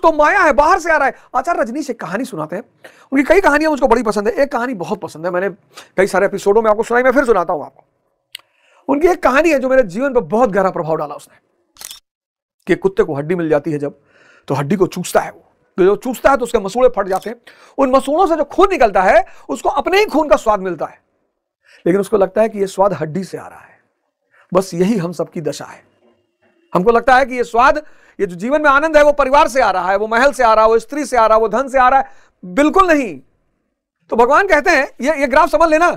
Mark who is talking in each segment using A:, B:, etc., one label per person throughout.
A: तो माया है, बाहर से आ रहा है। आचार्य रजनीश एक कहानी सुनाते हैं, उनकी कई कहानियां मुझको बड़ी पसंद है। एक कहानी बहुत पसंद है, मैंने कई सारे एपिसोडों में आपको सुनाई, मैं फिर सुनाता हूं आपको। उनकी एक कहानी है जो मेरे जीवन पर बहुत गहरा प्रभाव डाला उसने, कि कुत्ते को हड्डी मिल जाती है जब, तो हड्डी को चूसता है वो, तो जो चूसता है तो उसके मसूड़े फट जाते हैं। उन मसूड़ों से जो खून निकलता है उसको अपने ही खून का स्वाद मिलता है, लेकिन उसको लगता है कि यह स्वाद हड्डी से आ रहा है। बस यही हम सबकी दशा है। हमको लगता है कि यह स्वाद, ये जो जीवन में आनंद है वो परिवार से आ रहा है, वो महल से आ रहा है, वो स्त्री से आ रहा है, वो धन से आ रहा है। बिल्कुल नहीं। तो भगवान कहते हैं, ये ग्राफ समझ लेना,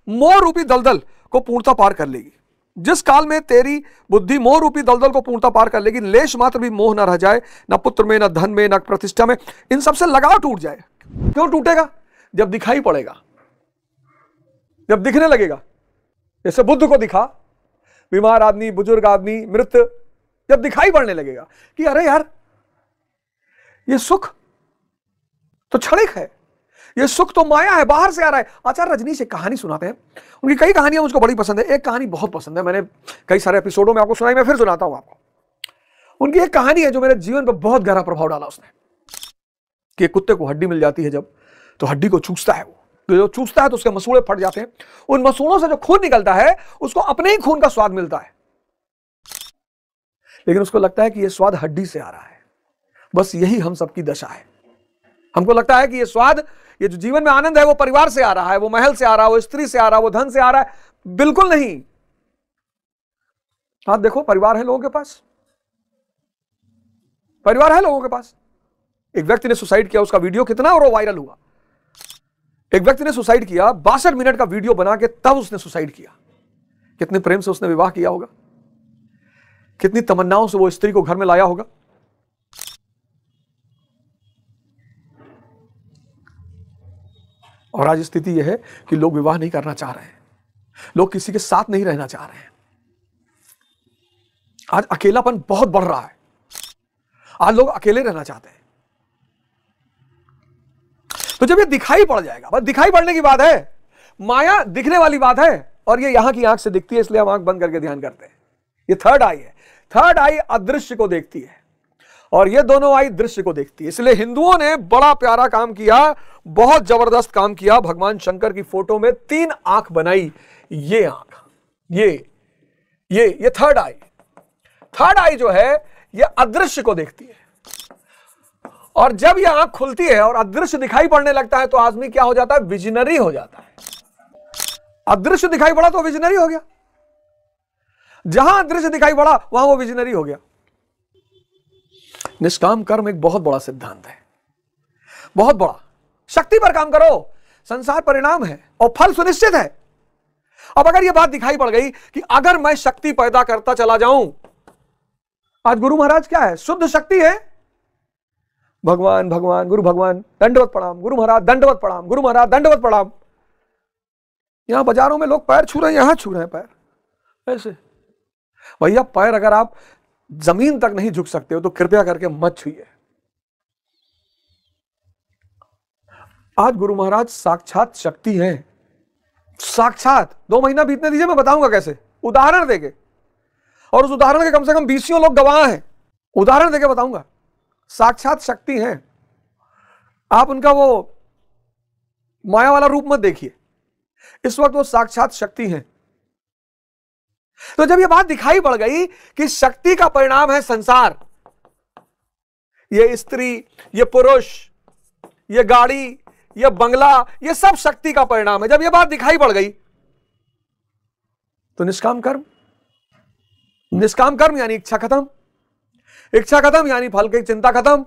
A: मोह रूपी दलदल को पूर्णता पार कर लेगी। जिस काल में तेरी बुद्धि मोह रूपी दलदल को पूर्णता पार कर लेगी, लेश मात्र भी मोह न रह जाए, न पुत्र में, न धन में, न प्रतिष्ठा में, इन सबसे लगाव टूट जाए। क्यों टूटेगा? जब दिखाई पड़ेगा, जब दिखने लगेगा। जैसे बुद्ध को दिखा, बीमार आदमी, बुजुर्ग आदमी, मृत, जब दिखाई पड़ने लगेगा कि अरे यार ये सुख तो क्षणिक है, ये सुख तो माया है, बाहर से आ रहा है। आचार्य रजनीश एक कहानी सुनाते हैं, उनकी कई कहानियां मुझको बड़ी पसंद है। एक कहानी बहुत पसंद है, मैंने कई सारे एपिसोडों में आपको सुनाई, मैं फिर सुनाता हूं आपको। उनकी एक कहानी है जो मेरे जीवन पर बहुत गहरा प्रभाव डाला उसने, कि कुत्ते को हड्डी मिल जाती है जब, तो हड्डी को चूसता है वो, तो जो चूसता है तो उसके मसूड़े फट जाते हैं। उन मसूड़ों से जो खून निकलता है उसको अपने ही खून का स्वाद मिलता है, लेकिन उसको लगता है कि यह स्वाद हड्डी से आ रहा है। बस यही हम सबकी दशा है। हमको लगता है कि यह स्वाद, ये जो जीवन में आनंद है वो परिवार से आ रहा है, वो महल से आ रहा है, वो स्त्री से आ रहा है, वो धन से आ रहा है। बिल्कुल नहीं। आप देखो, परिवार है लोगों के पास, परिवार है लोगों के पास। एक व्यक्ति ने सुसाइड किया, उसका वीडियो कितना और वायरल हुआ। एक व्यक्ति ने सुसाइड किया, 62 मिनट का वीडियो बना के तब उसने सुसाइड किया। कितने प्रेम से उसने विवाह किया होगा, कितनी तमन्नाओं से वो स्त्री को घर में लाया होगा। और आज स्थिति यह है कि लोग विवाह नहीं करना चाह रहे हैं, लोग किसी के साथ नहीं रहना चाह रहे हैं। आज अकेलापन बहुत बढ़ रहा है, आज लोग अकेले रहना चाहते हैं। तो जब ये दिखाई पड़ जाएगा, बस दिखाई पड़ने की बात है, माया दिखने वाली बात है, और ये यहां की आंख से दिखती है, इसलिए हम आंख बंद करके ध्यान करते हैं। ये थर्ड आई है। थर्ड आई अदृश्य को देखती है और ये दोनों आई दृश्य को देखती है। इसलिए हिंदुओं ने बड़ा प्यारा काम किया, बहुत जबरदस्त काम किया। भगवान शंकर की फोटो में 3 आंख बनाई। ये आंख, ये थर्ड आई। थर्ड आई जो है ये अदृश्य को देखती है, और जब यह आंख खुलती है और अदृश्य दिखाई पड़ने लगता है तो आदमी क्या हो जाता है? विजनरी हो जाता है। अदृश्य दिखाई पड़ा तो विजनरी हो गया। जहां अदृश्य दिखाई पड़ा वहां वो विजनरी हो गया। निष्काम कर्म एक बहुत बड़ा सिद्धांत है, बहुत बड़ा। शक्ति पर काम करो, संसार परिणाम है और फल सुनिश्चित है। अब अगर यह बात दिखाई पड़ गई कि अगर मैं शक्ति पैदा करता चला जाऊं, आज गुरु महाराज क्या है? शुद्ध शक्ति है। भगवान भगवान, गुरु भगवान, दंडवत प्रणाम, गुरु महाराज दंडवत प्रणाम, गुरु महाराज दंडवत प्रणाम। यहां बाजारों में लोग पैर छू रहे हैं, यहां छू रहे हैं पैर ऐसे। भैया पैर अगर आप जमीन तक नहीं झुक सकते हो तो कृपया करके मत छूइए। आज गुरु महाराज साक्षात शक्ति हैं, साक्षात। 2 महीना बीतने दीजिए, मैं बताऊंगा कैसे, उदाहरण देके, और उस उदाहरण के कम से कम 20 लोग गवाह हैं। उदाहरण देके बताऊंगा। साक्षात शक्ति हैं। आप उनका वो माया वाला रूप मत देखिए, इस वक्त वो साक्षात शक्ति हैं। तो जब ये बात दिखाई पड़ गई कि शक्ति का परिणाम है संसार, ये स्त्री, ये पुरुष, ये गाड़ी, ये बंगला, ये सब शक्ति का परिणाम है, जब ये बात दिखाई पड़ गई तो निष्काम कर्म, निष्काम कर्म यानी इच्छा खत्म, इच्छा खत्म यानी फल की चिंता खत्म,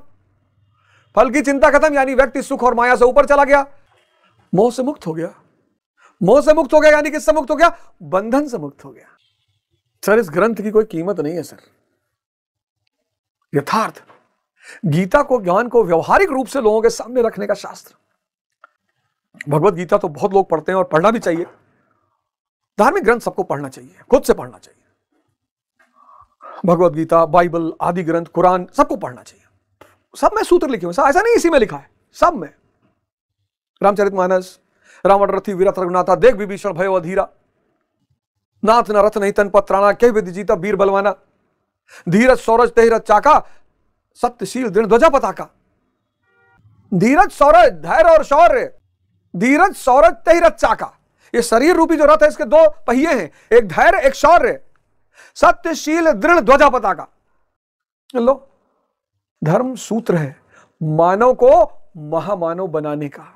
A: फल की चिंता खत्म यानी व्यक्ति सुख और माया से ऊपर चला गया, मोह से मुक्त हो गया। मोह से मुक्त हो गया यानी किससे मुक्त हो गया? बंधन से मुक्त हो गया। सर इस ग्रंथ की कोई कीमत नहीं है सर। यथार्थ गीता को, ज्ञान को व्यवहारिक रूप से लोगों के सामने रखने का शास्त्र। भगवत गीता तो बहुत लोग पढ़ते हैं और पढ़ना भी चाहिए। धार्मिक ग्रंथ सबको पढ़ना चाहिए, खुद से पढ़ना चाहिए। भगवत गीता, बाइबल, आदि ग्रंथ, कुरान सबको पढ़ना चाहिए। सब में सूत्र लिखे हुए, ऐसा नहीं इसी में लिखा है, सब में। रामचरितमानस, रावण रथी वीरथ रघुनाथा, देख विभीषण भयो अधीरा, नाथ न रथ नहीं तन पत्राना, के विधि जीता वीर बलवाना, धीरज सौरज तेरथ चाका, सत्यशील दृढ़ ध्वजा पताका। धीरज सौरज, धैर्य और शौर्य, धीरज सौरज तहि रथ चाका। ये शरीर रूपी जो रथ है इसके दो पहिए हैं, एक धैर्य एक शौर्य। सत्यशील दृढ़ ध्वजा पताका। लो, धर्म सूत्र है मानव को महामानव बनाने का।